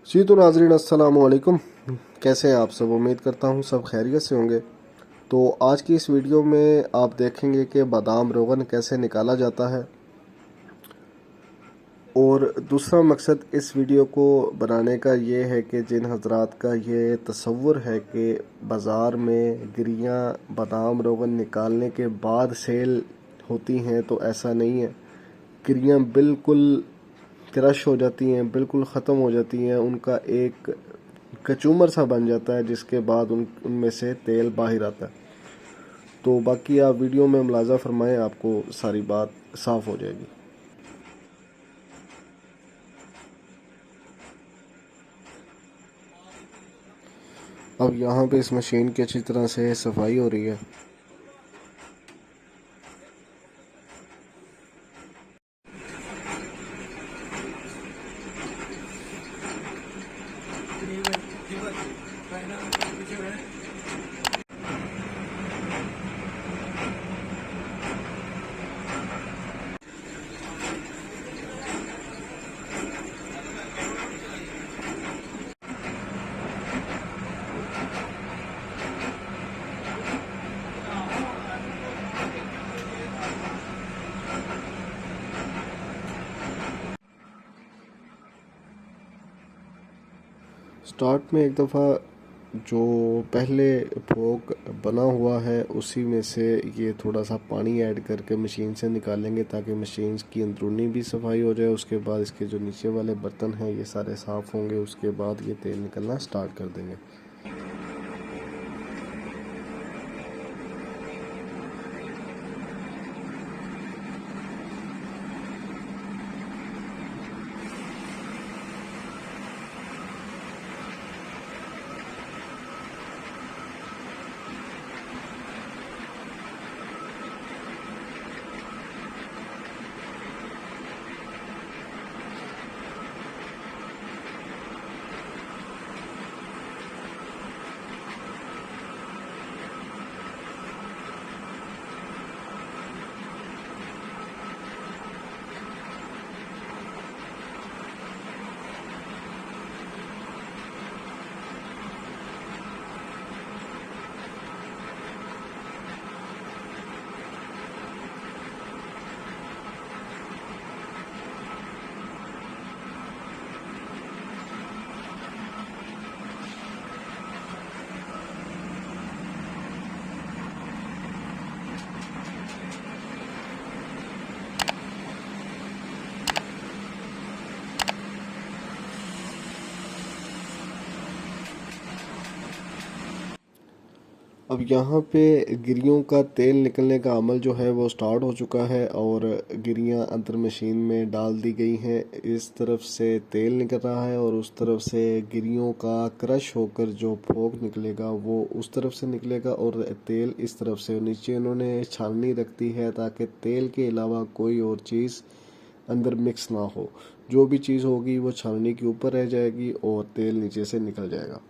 जी तो नाज़रीन अस्सलाम वालेकुम। कैसे हैं आप सब? उम्मीद करता हूँ सब खैरियत से होंगे। तो आज की इस वीडियो में आप देखेंगे कि बादाम रोगन कैसे निकाला जाता है। और दूसरा मकसद इस वीडियो को बनाने का ये है कि जिन हजरात का ये तसव्वुर है कि बाज़ार में गिरियाँ बादाम रोगन निकालने के बाद सेल होती हैं, तो ऐसा नहीं है। गिरियाँ बिल्कुल क्रश हो जाती हैं, बिल्कुल ख़त्म हो जाती हैं, उनका एक कचूमर सा बन जाता है, जिसके बाद उनमें से तेल बाहर आता है। तो बाकी आप वीडियो में मुलाजा फरमाएं, आपको सारी बात साफ़ हो जाएगी। अब यहाँ पे इस मशीन की अच्छी तरह से सफाई हो रही है। स्टार्ट में एक दफ़ा जो पहले भोग बना हुआ है उसी में से ये थोड़ा सा पानी ऐड करके मशीन से निकालेंगे, ताकि मशीन की अंदरूनी भी सफाई हो जाए। उसके बाद इसके जो नीचे वाले बर्तन हैं ये सारे साफ़ होंगे। उसके बाद ये तेल निकलना स्टार्ट कर देंगे। अब यहाँ पे गिरियों का तेल निकलने का अमल जो है वो स्टार्ट हो चुका है, और गिरियाँ अंदर मशीन में डाल दी गई हैं। इस तरफ से तेल निकल रहा है और उस तरफ से गिरियों का क्रश होकर जो फोक निकलेगा वो उस तरफ से निकलेगा, और तेल इस तरफ से। नीचे उन्होंने छाननी रख दी है ताकि तेल के अलावा कोई और चीज़ अंदर मिक्स ना हो। जो भी चीज़ होगी वो छाननी के ऊपर रह जाएगी और तेल नीचे से निकल जाएगा।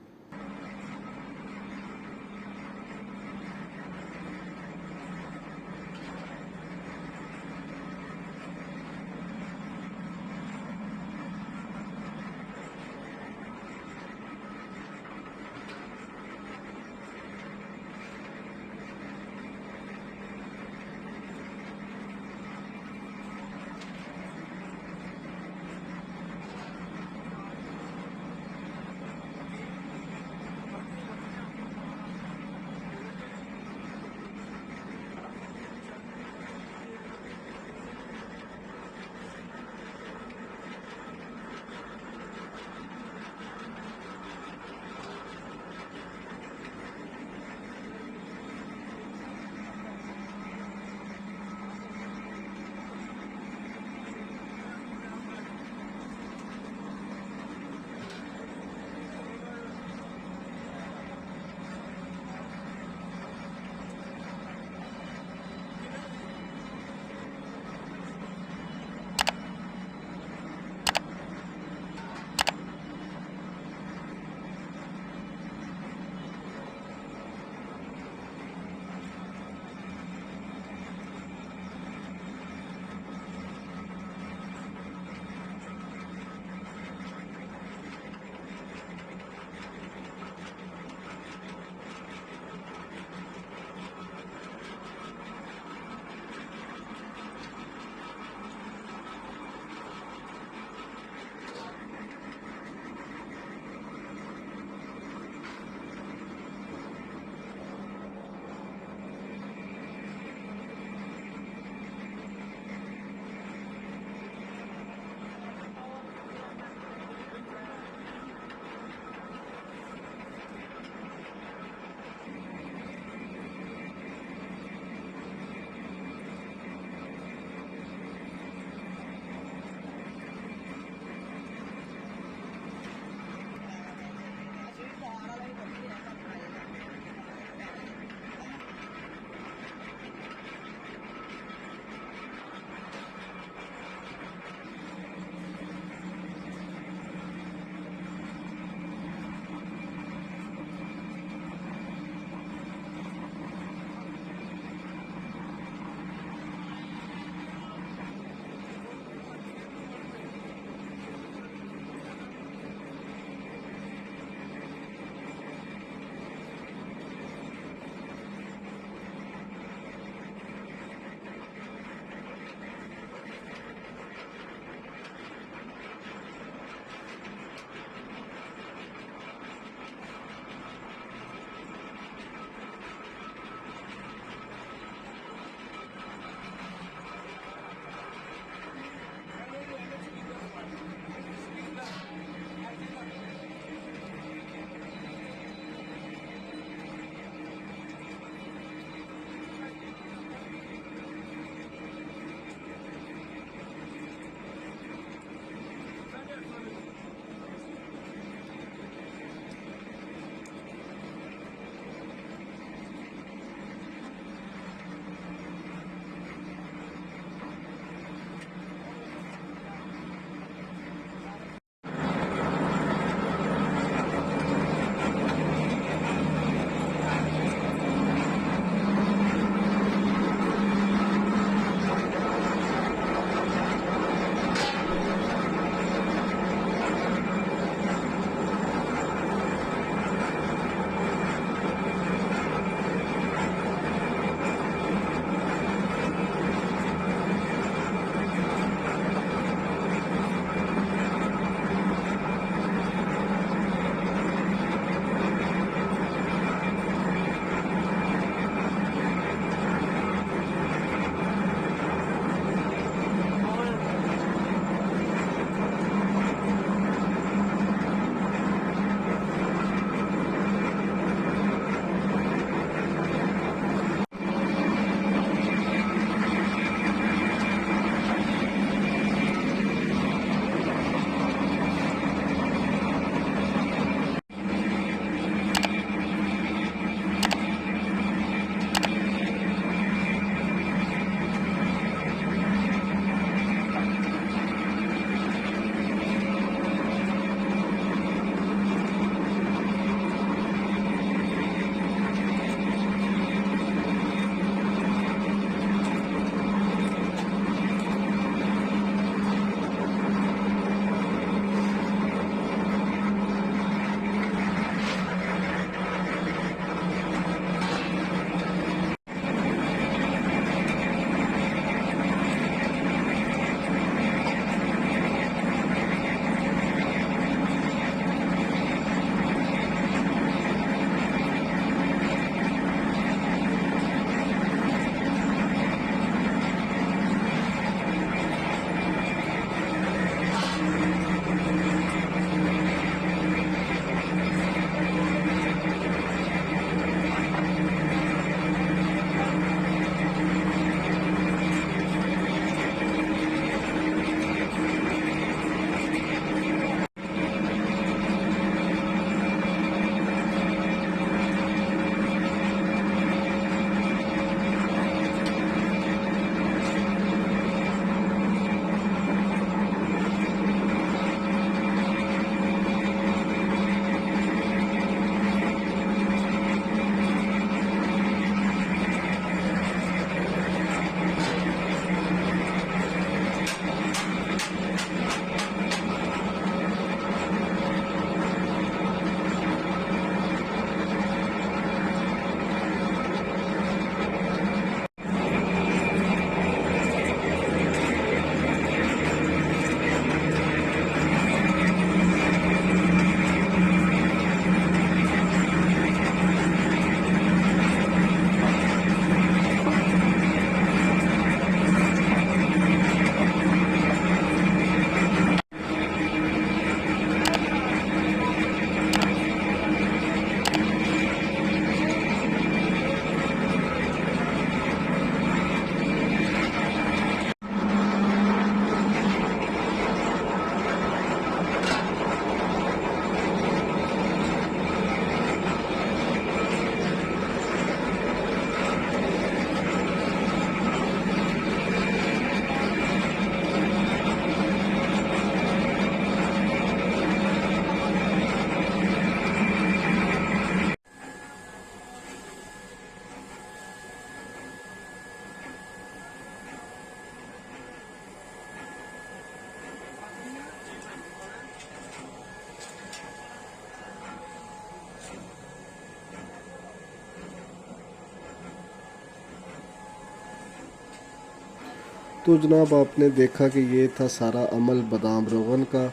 तो जनाब आपने देखा कि ये था सारा अमल बादाम रोगन का,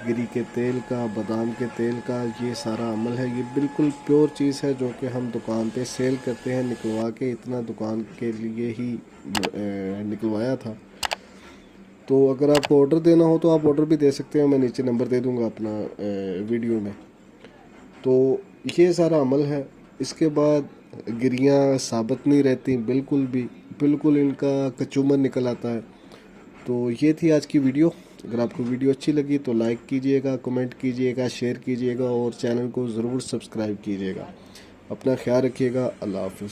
गिरी के तेल का, बादाम के तेल का, ये सारा अमल है। ये बिल्कुल प्योर चीज़ है जो कि हम दुकान पे सेल करते हैं, निकलवा के इतना दुकान के लिए ही निकलवाया था। तो अगर आपको ऑर्डर देना हो तो आप ऑर्डर भी दे सकते हैं, मैं नीचे नंबर दे दूंगा अपना वीडियो में। तो ये सारा अमल है। इसके बाद गिरियाँ साबित नहीं रहती बिल्कुल भी, बिल्कुल इनका कचूमर निकल आता है। तो ये थी आज की वीडियो। अगर आपको वीडियो अच्छी लगी तो लाइक कीजिएगा, कमेंट कीजिएगा, शेयर कीजिएगा और चैनल को ज़रूर सब्सक्राइब कीजिएगा। अपना ख्याल रखिएगा। अल्लाह हाफ़िज़।